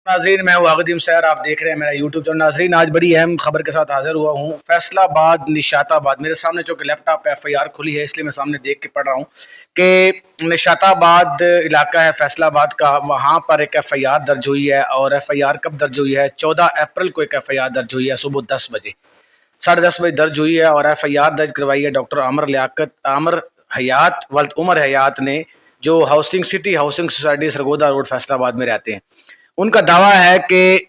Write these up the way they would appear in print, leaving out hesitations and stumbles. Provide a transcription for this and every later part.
नाजरीन, मैं हूँ आगदीम सैर। आप देख रहे हैं मेरा यूट्यूब चैनल। नाजरीन, आज बड़ी अहम खबर के साथ हाजिर हुआ हूँ। फैसलाबाद निशाताबाद, मेरे सामने चूँकि लैपटॉप पे FIR खुली है इसलिए मैं सामने देख के पढ़ रहा हूँ कि निशाताबाद इलाका है फैसलाबाद का, वहाँ पर एक FIR दर्ज हुई है। और FIR कब दर्ज हुई है? 14 अप्रैल को एक FIR दर्ज हुई है, सुबह 10 बजे, 10:30 बजे दर्ज हुई है। और FIR दर्ज करवाई है डॉक्टर आमर हयात वल्द उमर हयात ने, जो city housing society Sargodha road Faisalabad में रहते हैं। उनका दावा है कि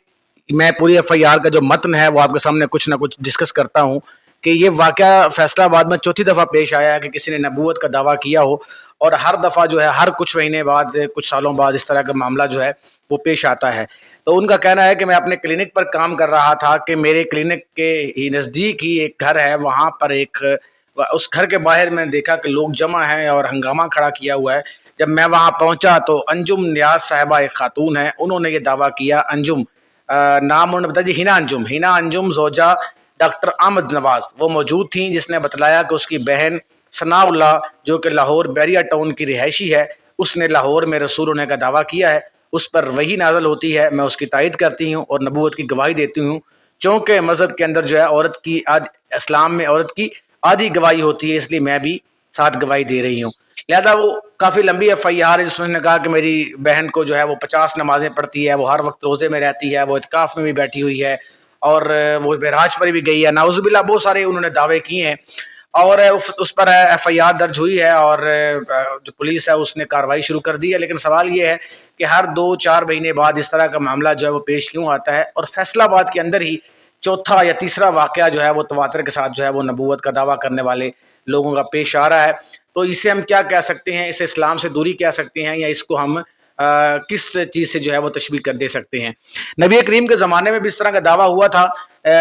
मैं पूरी FIR का जो मतन है वो आपके सामने कुछ ना कुछ डिस्कस करता हूँ कि ये वाक़या फैसलाबाद में चौथी दफ़ा पेश आया है कि किसी ने नबूवत का दावा किया हो। और हर दफ़ा जो है, हर कुछ महीने बाद, कुछ सालों बाद इस तरह का मामला जो है वो पेश आता है। तो उनका कहना है कि मैं अपने क्लिनिक पर काम कर रहा था कि मेरे क्लिनिक के ही नज़दीक ही एक घर है, वहाँ पर उस घर के बाहर मैंने देखा कि लोग जमा हैं और हंगामा खड़ा किया हुआ है। जब मैं वहाँ पहुँचा तो अंजुम नियाज़ साहिबा एक खातून है, उन्होंने ये दावा किया। अंजुम नाम उन्होंने बताया जी, हिना अंजुम ज़ौजा डॉक्टर अहमद नवाज़, वो मौजूद थी, जिसने बतलाया कि उसकी बहन सनाउल्लाह, जो कि लाहौर बैरिया टाउन की रिहायशी है, उसने लाहौर में रसूल होने का दावा किया है। उस पर वही नाज़िल होती है, मैं उसकी तायद करती हूँ और नबूवत की गवाही देती हूँ, चूँकि मज़हब के अंदर जो है इस्लाम में औरत की आधी गवाही होती है, इसलिए मैं भी साथ गवाही दे रही हूँ। लिहाजा वो काफ़ी लंबी FIR है जिसमें उन्होंने कहा कि मेरी बहन को जो है वो 50 नमाज़ें पढ़ती है, वो हर वक्त रोज़े में रहती है, वो इत्काफ़ में भी बैठी हुई है, और वो मेराज पर भी गई है। नाउज़ुबिल्लाह, बहुत सारे उन्होंने दावे किए हैं। और उस पर FIR दर्ज हुई है और जो पुलिस है उसने कार्रवाई शुरू कर दी है। लेकिन सवाल ये है कि हर 2-4 महीने बाद इस तरह का मामला जो है वो पेश क्यों आता है? और फैसलाबाद के अंदर ही चौथा या तीसरा वाक़या जो है वो तवातर के साथ जो है वो नबूवत का दावा करने वाले लोगों का पेश आ रहा है। तो इसे हम क्या कह सकते हैं? इसे इस्लाम से दूरी कह सकते हैं, या इसको हम किस चीज़ से जो है वो तशबीह कर दे सकते हैं? नबी करीम के ज़माने में भी इस तरह का दावा हुआ था।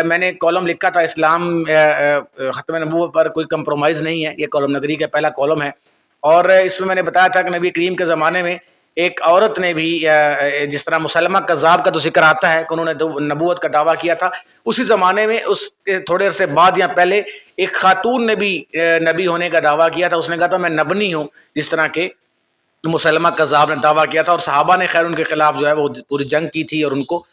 मैंने कॉलम लिखा था, इस्लाम ख़त्म नबूवत पर कोई कंप्रोमाइज़ नहीं है। ये कॉलम नगरी का पहला कॉलम है। और इसमें मैंने बताया था कि नबी करीम के ज़माने में एक औरत ने भी, जिस तरह मुसलमा कज़्ज़ाब का तो ज़िक्र आता है कि उन्होंने नबूवत का दावा किया था, उसी ज़माने में उसके थोड़े अरसे बाद या पहले एक खातून ने भी नबी होने का दावा किया था। उसने कहा था मैं नबनी हूँ, जिस तरह के मुसलमा कज़्ज़ाब ने दावा किया था। और सहाबा ने खैर उनके खिलाफ जो है वो पूरी जंग की थी और उनको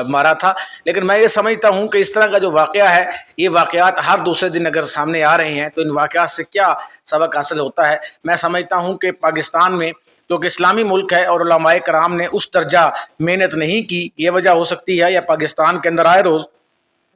मारा था। लेकिन मैं ये समझता हूँ कि इस तरह का जो वाक़या है, ये वाक़यात हर दूसरे दिन अगर सामने आ रहे हैं तो इन वाक़यात से क्या सबक हासिल होता है? मैं समझता हूँ कि पाकिस्तान में, क्योंकि इस्लामी मुल्क है और उलमाए कराम ने उस दर्जा मेहनत नहीं की, ये वजह हो सकती है, या पाकिस्तान के अंदर आए रोज़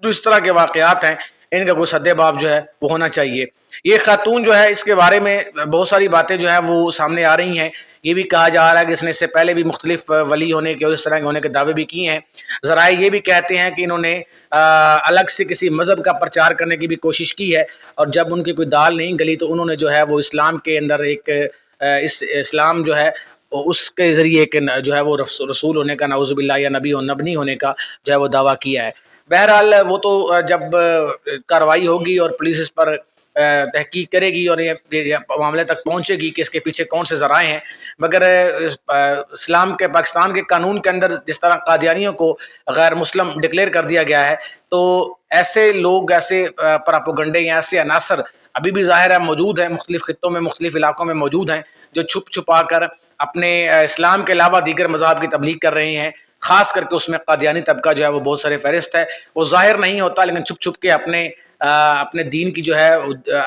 जो इस तरह के वाक़यात हैं इनका कोई सद्देबाब जो है वो होना चाहिए। ये खातून जो है, इसके बारे में बहुत सारी बातें जो हैं वो सामने आ रही हैं। ये भी कहा जा रहा है कि इसने इससे पहले भी मुख्तलिफ वली होने के और इस तरह के होने के दावे भी किए हैं। ज़राए ये भी कहते हैं कि इन्होंने अलग से किसी मज़हब का प्रचार करने की भी कोशिश की है, और जब उनकी कोई दाल नहीं गली तो उन्होंने जो है वो इस्लाम के अंदर इस इस्लाम जो है उसके ज़रिए एक जो है वो रसूल होने का, नाउज़ुबिल्लाह, या नबनी होने का जो है वो दावा किया है। बहरहाल वो तो जब कार्रवाई होगी और पुलिस इस पर तहकीक करेगी और ये मामले तक पहुंचेगी कि इसके पीछे कौन से ज़राए हैं। मगर इस्लाम के, पाकिस्तान के कानून के अंदर जिस तरह कादियानियों को गैर मुस्लिम डिक्लेयर कर दिया गया है, तो ऐसे लोग, ऐसे प्रोपेगेंडे या ऐसे अनासर अभी भी ज़ाहिर है मौजूद हैं, मुख्तलिफ़ खित्तों में, मुख्तलिफ़ इलाकों में मौजूद हैं, जो छुप छुपा कर अपने इस्लाम के अलावा दीगर मज़ाहब की तबलीग कर रहे हैं। ख़ास करके उसमें कादियानी तबका जो है वो बहुत सारे फहरिस्त है। वो ज़ाहिर नहीं होता, लेकिन छुप छुप के अपने दीन की जो है,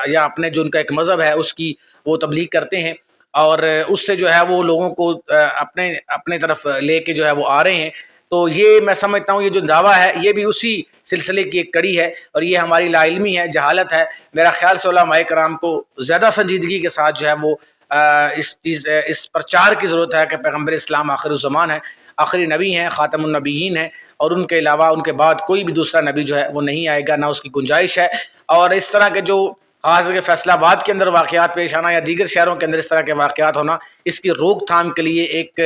या अपने जो उनका एक मज़हब है उसकी वो तबलीग करते हैं, और उससे जो है वो लोगों को अपने अपने तरफ लेके जो है वो आ रहे हैं। तो ये मैं समझता हूँ, ये जो दावा है ये भी उसी सिलसिले की एक कड़ी है, और ये हमारी लाइल्मी है, जहालत है। मेरा ख्याल से उलमाए कराम को ज़्यादा संजीदगी के साथ जो है वो इस प्रचार की ज़रूरत है कि पैगम्बर इस्लाम आखिरुज़्ज़मान है, आखिरी नबी हैं, ख़ातमुन नबिय्यीन हैं, और उनके अलावा, उनके बाद कोई भी दूसरा नबी जो है वो नहीं आएगा, ना उसकी गुंजाइश है। और इस तरह के जो ख़ास करके फैसलाबाद के अंदर वाक़यात पेश आना, या दीगर शहरों के अंदर इस तरह के वाक़यात होना, इसकी रोकथाम के लिए एक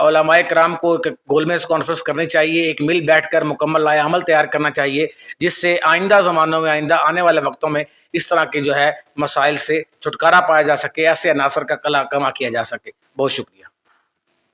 उलमाए कराम को एक गोलमेज़ कॉन्फ्रेंस करनी चाहिए, एक मिल बैठ कर मुकम्मल लाए अमल तैयार करना चाहिए, जिससे आइंदा ज़मानों में, आइंदा आने वाले वक्तों में इस तरह के जो है मसाइल से छुटकारा पाया जा सके, ऐसे अनासर का कमा किया जा सके। बहुत शुक्रिया।